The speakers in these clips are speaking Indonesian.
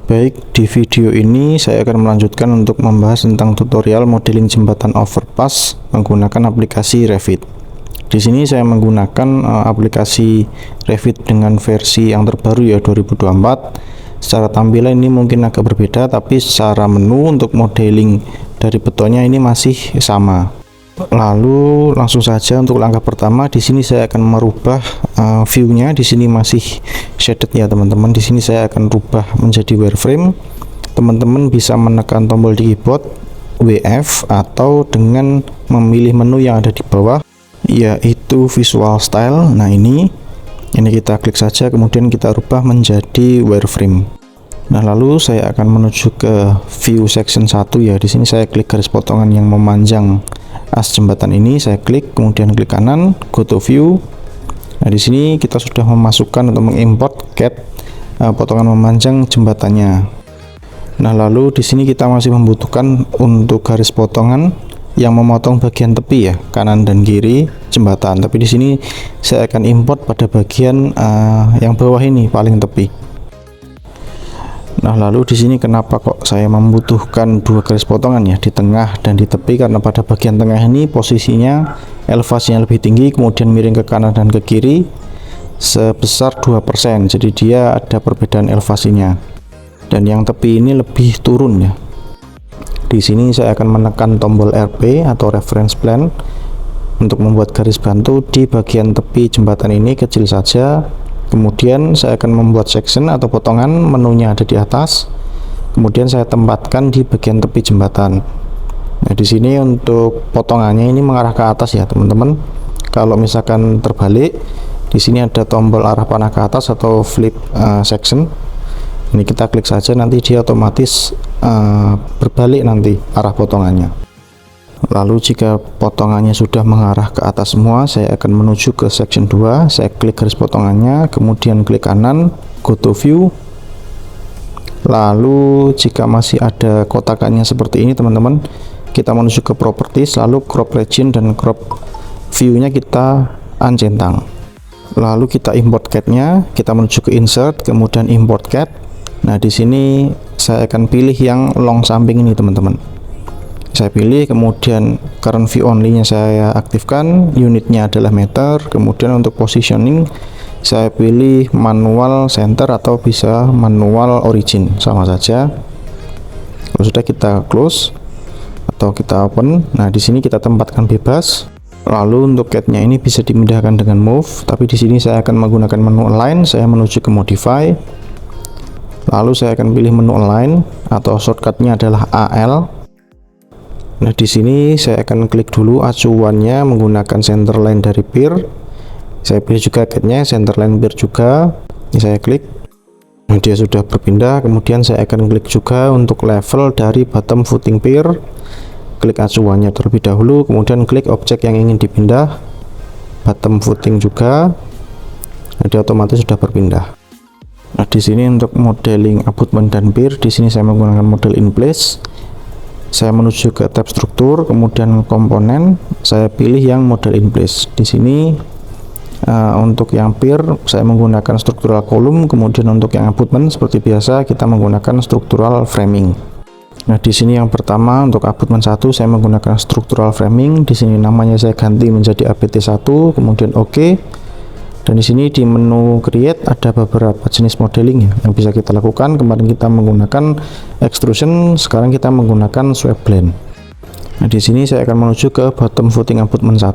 Baik, di video ini saya akan melanjutkan untuk membahas tentang tutorial modeling jembatan overpass menggunakan aplikasi Revit. Di sini saya menggunakan aplikasi Revit dengan versi yang terbaru ya 2024. Secara tampilan ini mungkin agak berbeda, tapi secara menu untuk modeling dari betonnya ini masih sama. Lalu langsung saja untuk langkah pertama, di sini saya akan merubah view-nya. Di sini masih shaded ya teman-teman. Di sini saya akan rubah menjadi wireframe. Teman-teman bisa menekan tombol di keyboard WF atau dengan memilih menu yang ada di bawah, yaitu visual style. Nah ini kita klik saja, kemudian kita rubah menjadi wireframe. Nah lalu saya akan menuju ke view section 1 ya. Di sini saya klik garis potongan yang memanjang as jembatan ini, saya klik, kemudian klik kanan, go to view. Nah di sini kita sudah memasukkan atau mengimport CAD potongan memanjang jembatannya. Nah lalu di sini kita masih membutuhkan untuk garis potongan yang memotong bagian tepi ya, kanan dan kiri jembatan. Tapi di sini saya akan import pada bagian yang bawah ini, paling tepi. Nah lalu di sini kenapa kok saya membutuhkan dua garis potongan ya, di tengah dan di tepi? Karena pada bagian tengah ini posisinya elevasinya lebih tinggi, kemudian miring ke kanan dan ke kiri sebesar 2%, jadi dia ada perbedaan elevasinya. Dan yang tepi ini lebih turun ya. Di sini saya akan menekan tombol RP atau reference plane untuk membuat garis bantu di bagian tepi jembatan ini, kecil saja. Kemudian saya akan membuat section atau potongan, menunya ada di atas. Kemudian saya tempatkan di bagian tepi jembatan. Nah, di sini untuk potongannya ini mengarah ke atas ya, teman-teman. Kalau misalkan terbalik, di sini ada tombol arah panah ke atas atau flip section. Ini kita klik saja, nanti dia otomatis berbalik nanti arah potongannya. Lalu jika potongannya sudah mengarah ke atas semua, saya akan menuju ke section 2. Saya klik garis potongannya, kemudian klik kanan, go to view. Lalu jika masih ada kotakannya seperti ini teman-teman, kita menuju ke properties, lalu crop region dan crop view-nya kita uncentang. Lalu kita import CAD-nya, kita menuju ke insert, kemudian import CAD. Nah di sini saya akan pilih yang long samping ini teman-teman. Saya pilih, kemudian current view only nya saya aktifkan, unitnya adalah meter. Kemudian untuk positioning saya pilih manual center atau bisa manual origin, sama saja. Kalau sudah kita close atau kita open. Nah di sini kita tempatkan bebas. Lalu untuk CAD-nya ini bisa dimindahkan dengan move, tapi di sini saya akan menggunakan menu align. Saya menuju ke modify, lalu saya akan pilih menu align atau shortcutnya adalah AL. Nah di sini saya akan klik dulu acuannya menggunakan center line dari pier. Saya pilih juga CAD-nya center line pier juga. Ini saya klik. Nah dia sudah berpindah. Kemudian saya akan klik juga untuk level dari bottom footing pier. Klik acuannya terlebih dahulu, kemudian klik objek yang ingin dipindah, bottom footing juga. Nah dia otomatis sudah berpindah. Nah di sini untuk modeling abutment dan pier, di sini saya menggunakan model in place. Saya menuju ke tab struktur, kemudian komponen, saya pilih yang model in place. Di sini untuk yang pier saya menggunakan struktural column, kemudian untuk yang abutment seperti biasa kita menggunakan struktural framing. Nah di sini yang pertama untuk abutment 1 saya menggunakan struktural framing. Di sini namanya saya ganti menjadi ABT1, kemudian OK. Dan di sini di menu create ada beberapa jenis modeling ya, yang bisa kita lakukan. Kemarin kita menggunakan extrusion, sekarang kita menggunakan swap blend. Nah di sini saya akan menuju ke bottom footing abutment 1.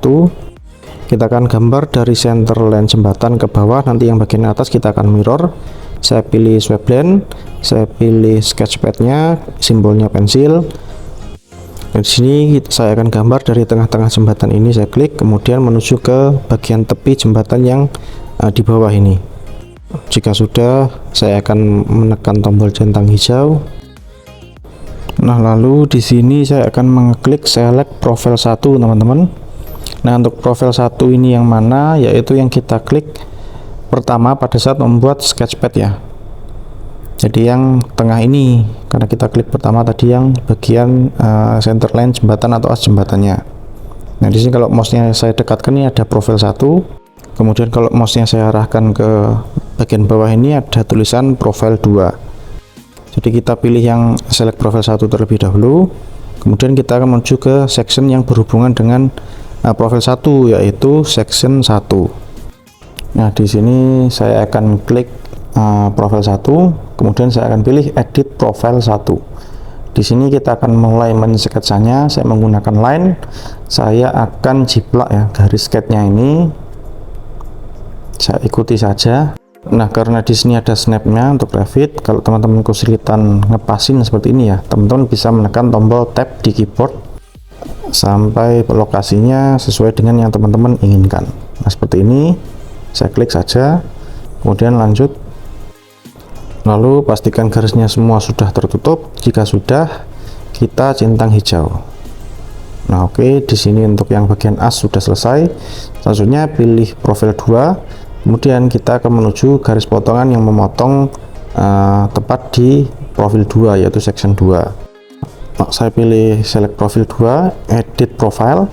Kita akan gambar dari center line jembatan ke bawah, nanti yang bagian atas kita akan mirror. Saya pilih swap blend, saya pilih sketchpad-nya, simbolnya pensil. Di sini saya akan gambar dari tengah-tengah jembatan ini, saya klik, kemudian menuju ke bagian tepi jembatan yang di bawah ini. Jika sudah, saya akan menekan tombol centang hijau. Nah lalu di sini saya akan mengklik select profile 1 teman-teman. Nah untuk profile 1 ini yang mana, yaitu yang kita klik pertama pada saat membuat sketchpad ya. Jadi yang tengah ini, karena kita klik pertama tadi yang bagian center line jembatan atau as jembatannya. Nah di sini kalau mouse-nya saya dekatkan ini ada profil 1. Kemudian kalau mouse-nya saya arahkan ke bagian bawah ini ada tulisan profile 2. Jadi kita pilih yang select profile 1 terlebih dahulu, kemudian kita akan menuju ke section yang berhubungan dengan profil 1, yaitu section 1. Nah, di sini saya akan klik profil 1, kemudian saya akan pilih edit profile 1. Di sini kita akan mulai mensketsanya. Saya menggunakan line, saya akan jiplak ya garis sketnya ini, saya ikuti saja. Nah, karena di sini ada snapnya untuk Revit, kalau teman-teman kesulitan ngepasin seperti ini ya, teman-teman bisa menekan tombol tab di keyboard sampai lokasinya sesuai dengan yang teman-teman inginkan. Nah, seperti ini, saya klik saja, kemudian lanjut, lalu pastikan garisnya semua sudah tertutup. Jika sudah, kita centang hijau. Nah, oke, di sini untuk yang bagian as sudah selesai. Selanjutnya pilih profil 2. Kemudian kita akan menuju garis potongan yang memotong tepat di profil 2, yaitu section 2. Nah, saya pilih select profil 2, edit profile.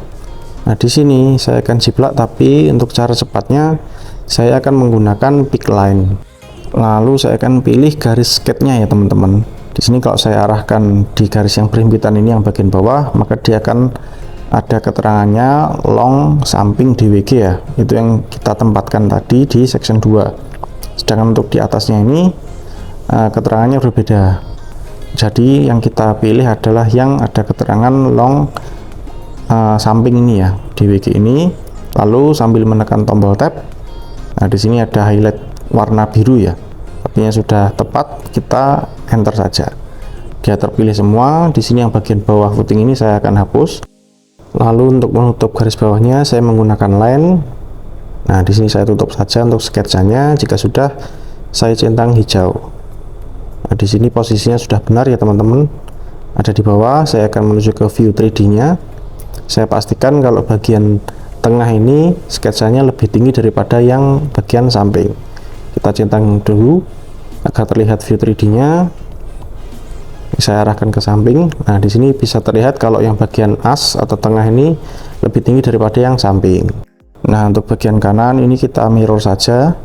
Nah, di sini saya akan jiplak, tapi untuk cara cepatnya saya akan menggunakan pick line. Lalu saya akan pilih garis sketnya ya teman-teman. Di sini kalau saya arahkan di garis yang berhimpitan ini yang bagian bawah, maka dia akan ada keterangannya long samping DWG ya, itu yang kita tempatkan tadi di section 2. Sedangkan untuk di atasnya ini keterangannya berbeda. Jadi yang kita pilih adalah yang ada keterangan long samping ini ya, DWG ini. Lalu sambil menekan tombol tab, nah di sini ada highlight warna biru ya, artinya sudah tepat, kita enter saja. Dia terpilih semua. Di sini yang bagian bawah footing ini saya akan hapus. Lalu untuk menutup garis bawahnya saya menggunakan line. Nah, di sini saya tutup saja untuk sketsanya. Jika sudah, saya centang hijau. Nah, di sini posisinya sudah benar ya teman-teman. Ada di bawah. Saya akan menuju ke view 3D-nya. Saya pastikan kalau bagian tengah ini sketsanya lebih tinggi daripada yang bagian samping. Kita centang dulu agar terlihat view 3D-nya. Saya arahkan ke samping. Nah, di sini bisa terlihat kalau yang bagian as atau tengah ini lebih tinggi daripada yang samping. Nah, untuk bagian kanan ini kita mirror saja.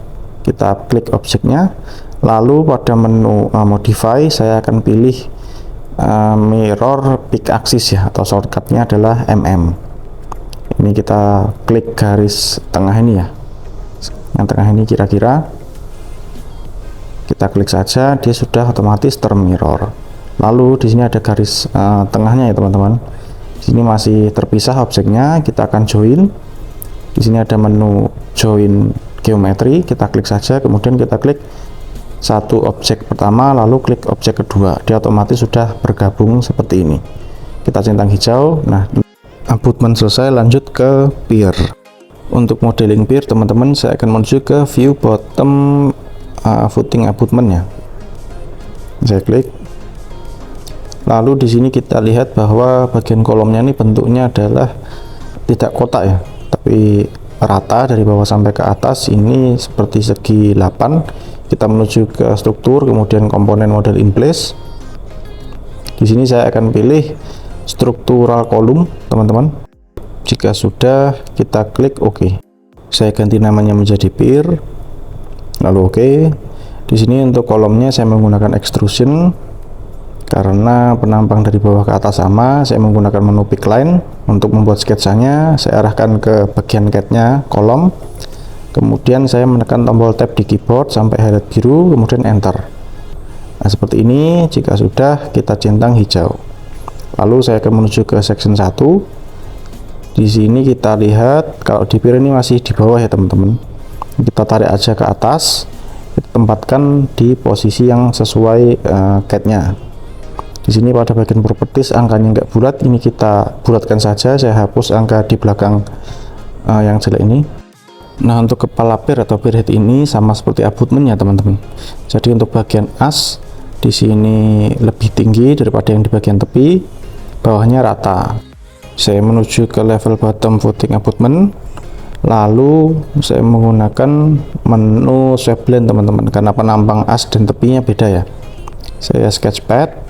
Kita klik objeknya, lalu pada menu modify saya akan pilih mirror pick axis ya, atau shortcutnya adalah Ini kita klik garis tengah ini ya, yang tengah ini kira-kira kita klik saja, dia sudah otomatis termirror. Lalu di sini ada garis tengahnya ya teman-teman. Di sini masih terpisah objeknya, kita akan join. Di sini ada menu join geometri, kita klik saja, kemudian kita klik satu objek pertama, lalu klik objek kedua. Dia otomatis sudah bergabung seperti ini. Kita centang hijau. Nah, abutment selesai, lanjut ke pier. Untuk modeling pier teman-teman, saya akan menuju ke view bottom footing abutment ya. Saya klik. Lalu di sini kita lihat bahwa bagian kolomnya ini bentuknya adalah tidak kotak ya, tapi rata dari bawah sampai ke atas. Ini seperti segi 8. Kita menuju ke struktur, kemudian komponen model in place. Di sini saya akan pilih struktural kolom, teman-teman. Jika sudah, kita klik OK. Saya ganti namanya menjadi pier, lalu OK. Di sini untuk kolomnya saya menggunakan extrusion. Karena penampang dari bawah ke atas sama, saya menggunakan menu pick line. Untuk membuat sketsanya, saya arahkan ke bagian catnya kolom, kemudian saya menekan tombol tab di keyboard sampai highlight biru, kemudian enter. Nah, seperti ini. Jika sudah, kita centang hijau. Lalu saya akan menuju ke section 1. Di sini kita lihat kalau di pier ini masih di bawah ya teman-teman. Kita tarik aja ke atas, kita tempatkan di posisi yang sesuai catnya. Di sini pada bagian properties angkanya nggak bulat, ini kita bulatkan saja. Saya hapus angka di belakang yang jelek ini. Nah, untuk kepala pier atau pier head ini sama seperti abutment ya teman-teman. Jadi untuk bagian as di sini lebih tinggi daripada yang di bagian tepi, bawahnya rata. Saya menuju ke level bottom footing abutment, lalu saya menggunakan menu sweep blend teman-teman, karena penampang as dan tepinya beda ya. Saya sketchpad.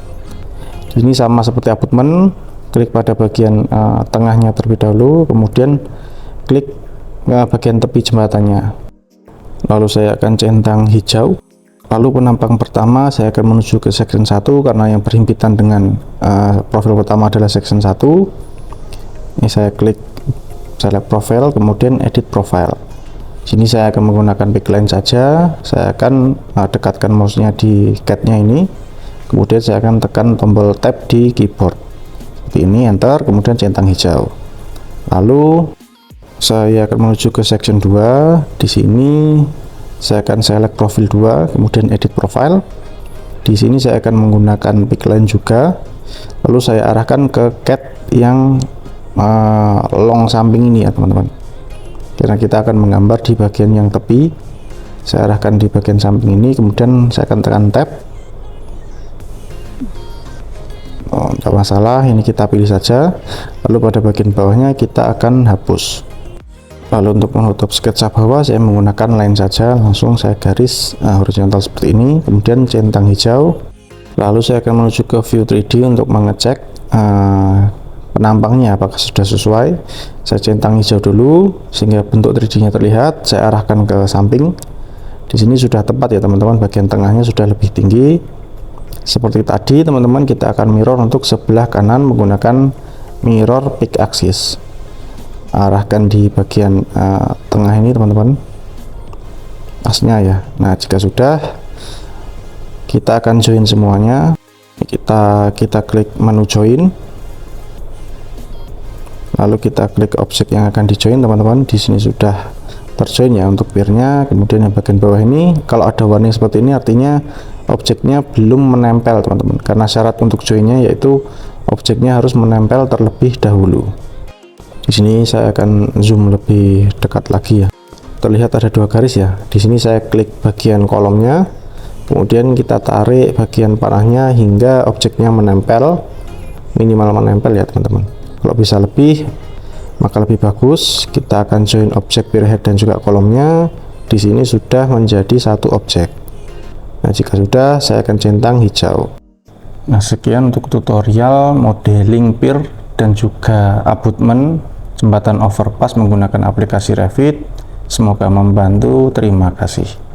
Ini sama seperti abutment, klik pada bagian tengahnya terlebih dahulu, kemudian klik bagian tepi jembatannya. Lalu saya akan centang hijau. Lalu penampang pertama saya akan menuju ke section 1 karena yang berhimpitan dengan profil pertama adalah section 1. Ini saya klik select profile, kemudian edit profile. Sini saya akan menggunakan backline saja. Saya akan dekatkan mouse-nya di cat-nya ini, kemudian saya akan tekan tombol tab di keyboard seperti ini, enter, kemudian centang hijau. Lalu saya akan menuju ke section 2. Di sini saya akan select profil 2, kemudian edit profile. Di sini saya akan menggunakan backline juga, lalu saya arahkan ke cat yang long samping ini ya teman-teman, karena kita akan menggambar di bagian yang tepi. Saya arahkan di bagian samping ini, kemudian saya akan tekan tab. Tidak masalah, ini kita pilih saja. Lalu pada bagian bawahnya kita akan hapus. Lalu untuk menutup sketsa bawah saya menggunakan line saja, langsung saya garis horizontal seperti ini, kemudian centang hijau. Lalu saya akan menuju ke view 3D untuk mengecek penampangnya apakah sudah sesuai. Saya centang hijau dulu sehingga bentuk 3D nya terlihat. Saya arahkan ke samping. Di sini sudah tepat ya teman-teman, bagian tengahnya sudah lebih tinggi. Seperti tadi teman-teman, kita akan mirror untuk sebelah kanan menggunakan mirror pick axis. Arahkan di bagian tengah ini teman-teman, asnya ya. Nah jika sudah, kita akan join semuanya. Kita klik menu join, lalu kita klik objek yang akan di join teman-teman. Di sini sudah terjoin ya untuk peer-nya. Kemudian yang bagian bawah ini kalau ada warning seperti ini artinya objeknya belum menempel teman-teman, karena syarat untuk joinnya yaitu objeknya harus menempel terlebih dahulu. Di sini saya akan zoom lebih dekat lagi ya. Terlihat ada dua garis ya. Di sini saya klik bagian kolomnya, kemudian kita tarik bagian panahnya hingga objeknya menempel, minimal menempel ya teman-teman. Kalau bisa lebih maka lebih bagus. Kita akan join objek peer head dan juga kolomnya. Di sini sudah menjadi satu objek. Nah jika sudah, saya akan centang hijau. Nah sekian untuk tutorial modeling peer dan juga abutment jembatan overpass menggunakan aplikasi Revit. Semoga membantu. Terima kasih.